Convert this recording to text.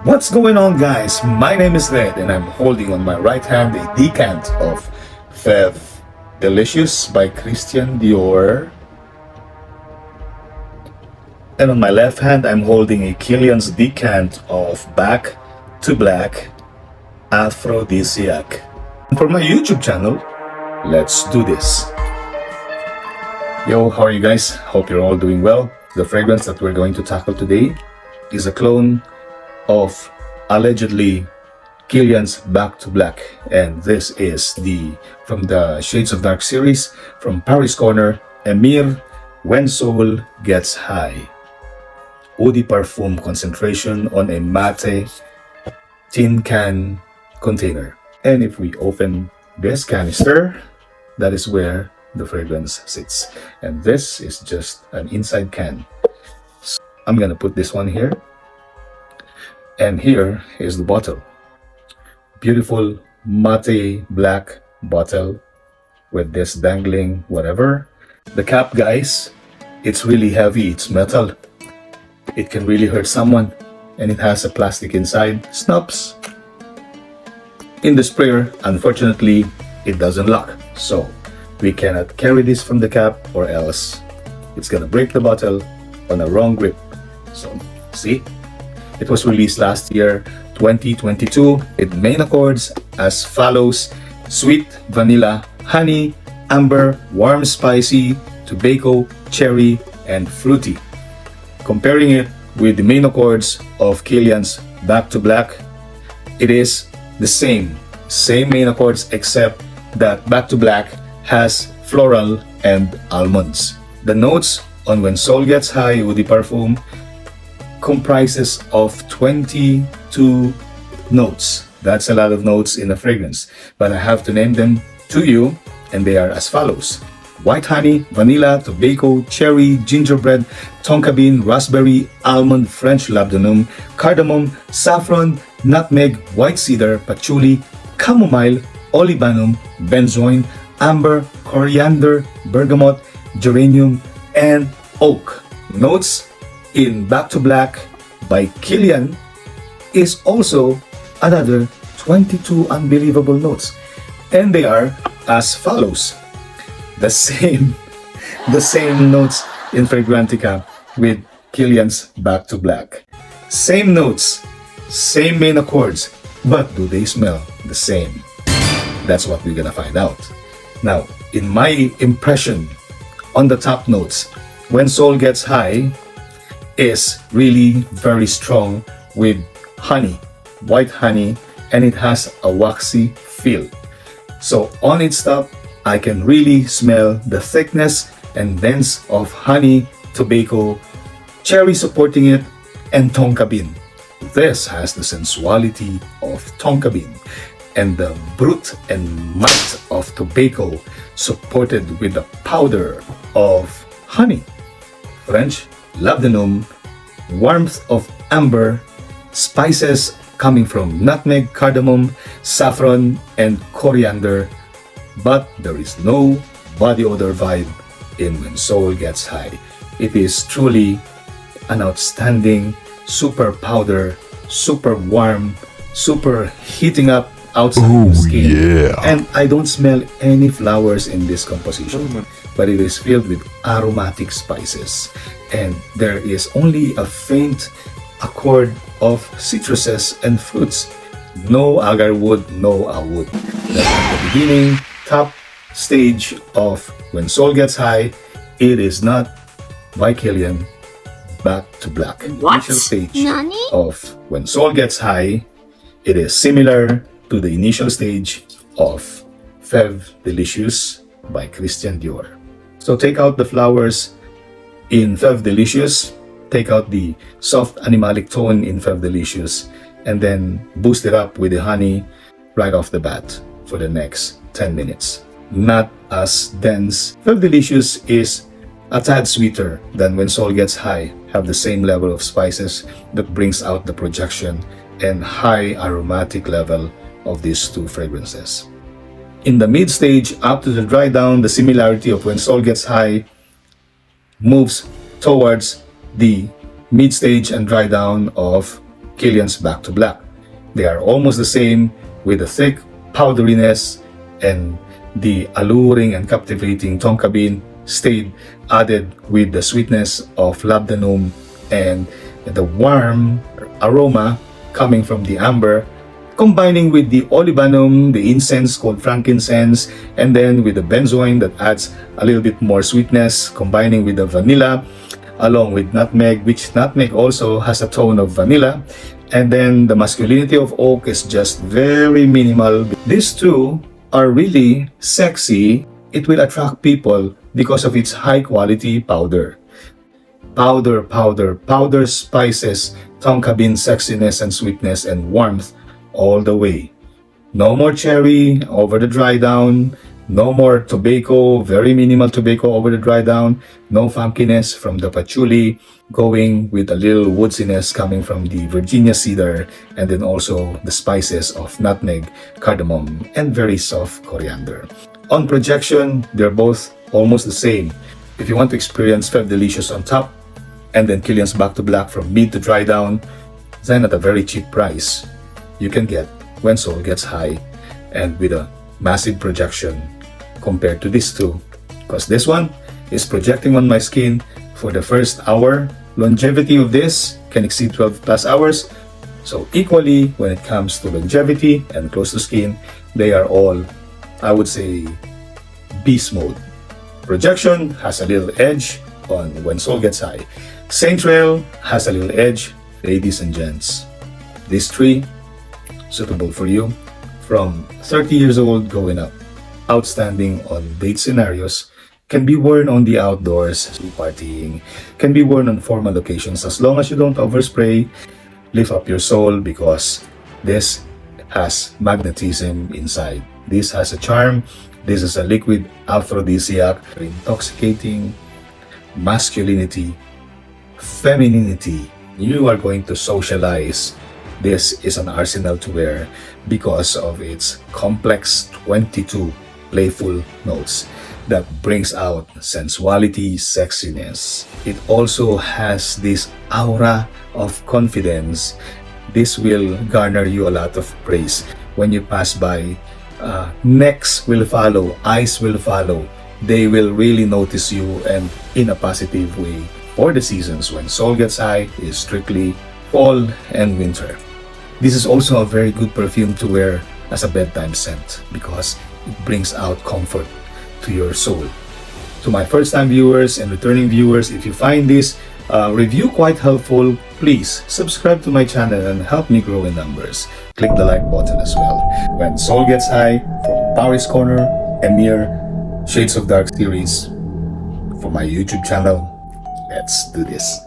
What's going on, guys? My name is Red and I'm holding on my right hand a decant of Fev Delicious by Christian Dior. And on my left hand, I'm holding a Kilian's decant of Back to Black Aphrodisiac. And for my YouTube channel, let's do this. Yo, how are you guys? Hope you're all doing well. The fragrance that we're going to tackle today is a clone of allegedly Kilian's Back to Black, and this is from the Shades of Dark series from Paris Corner, Emir When Soul Gets High. Eau de Parfum concentration on a matte tin can container. And if we open this canister, that is where the fragrance sits. And this is just an inside can. So I'm gonna put this one here. And here is the bottle. Beautiful matte black bottle with this dangling whatever. The cap, guys, it's really heavy, it's metal. It can really hurt someone. And it has a plastic inside. Snaps. In the sprayer, unfortunately, it doesn't lock. So we cannot carry this from the cap, or else it's gonna break the bottle on a wrong grip. So see? It was released last year, 2022, with main accords as follows: sweet, vanilla, honey, amber, warm, spicy, tobacco, cherry, and fruity. Comparing it with the main accords of Kilian's Back to Black, it is the same main accords, except that Back to Black has floral and almonds. The notes on When Soul Gets High Eau de Parfum comprises of 22 notes. That's a lot of notes in a fragrance, but I have to name them to you, and they are as follows: white honey, vanilla, tobacco, cherry, gingerbread, tonka bean, raspberry, almond, French labdanum, cardamom, saffron, nutmeg, white cedar, patchouli, chamomile, olibanum, benzoin, amber, coriander, bergamot, geranium, and oak. Notes in Back to Black by Kilian is also another 22 unbelievable notes, and they are as follows: the same notes in Fragrantica with Kilian's Back to Black. Same notes, same main accords, but do they smell the same? That's what we're gonna find out. Now, in my impression, on the top notes, When Soul Gets High is really very strong with honey, white honey, and it has a waxy feel. So on its top, I can really smell the thickness and dense of honey, tobacco, cherry supporting it, and tonka bean. This has the sensuality of tonka bean and the brute and might of tobacco, supported with the powder of honey, French labdanum, warmth of amber, spices coming from nutmeg, cardamom, saffron, and coriander, but there is no body odor vibe in When Soul Gets High. It is truly an outstanding super powder, super warm, super heating up outside the skin. Yeah. And I don't smell any flowers in this composition, but it is filled with aromatic spices. And there is only a faint accord of citruses and fruits. No agarwood, no wood. That's at the beginning, top stage of When Soul Gets High. It is not by Kilian Back to Black. What? Initial stage Nani? of When Soul Gets High, it is similar to the initial stage of Fev Delicious by Christian Dior. So take out the flowers in Fev Delicious, take out the soft animalic tone in Fev Delicious, and then boost it up with the honey right off the bat for the next 10 minutes. Not as dense. Fev Delicious is a tad sweeter than When Soul Gets High, have the same level of spices that brings out the projection and high aromatic level of these two fragrances. In the mid stage, up to the dry down, the similarity of When Soul Gets High moves towards the mid-stage and dry down of Kilian's Back to Black. They are almost the same, with the thick powderiness and the alluring and captivating tonka bean stayed added with the sweetness of labdanum and the warm aroma coming from the amber, combining with the olibanum, the incense called frankincense, and then with the benzoin that adds a little bit more sweetness, combining with the vanilla along with nutmeg, which nutmeg also has a tone of vanilla. And then the masculinity of oak is just very minimal. These two are really sexy. It will attract people because of its high quality powder. Powder spices, tonka bean sexiness and sweetness and warmth all the way. No more cherry over the dry down. No more tobacco, very minimal tobacco over the dry down. No funkiness from the patchouli, going with a little woodsiness coming from the Virginia cedar, and then also the spices of nutmeg, cardamom, and very soft coriander. On projection, they're both almost the same. If you want to experience Feb Delicious on top, and then Kilian's Back to Black from mid to dry down, then at a very cheap price, you can get When Soul Gets High, and with a massive projection compared to these two, because this one is projecting on my skin for the first hour. Longevity of this can exceed 12 plus hours. So equally, when it comes to longevity and close to skin, they are all, I would say, beast mode. Projection has a little edge on When Soul Gets High. Saint Trail has a little edge. Ladies and gents, these three suitable for you from 30 years old going up. Outstanding on date scenarios, can be worn on the outdoors, partying, can be worn on formal occasions as long as you don't overspray. Lift up your soul, because this has magnetism inside. This has a charm. This is a liquid aphrodisiac, intoxicating masculinity, femininity. You are going to socialize. This is an arsenal to wear because of its complex 22 playful notes that brings out sensuality, sexiness. It also has this aura of confidence. This will garner you a lot of praise when you pass by. Necks will follow, eyes will follow. They will really notice you, and in a positive way. For the seasons, When Soul Gets High is strictly fall and winter. This is also a very good perfume to wear as a bedtime scent because it brings out comfort to your soul. To my first-time viewers and returning viewers, if you find this review quite helpful, please subscribe to my channel and help me grow in numbers. Click the like button as well. When Soul Gets High from Paris Corner, Emir, Shades of Dark series for my YouTube channel. Let's do this.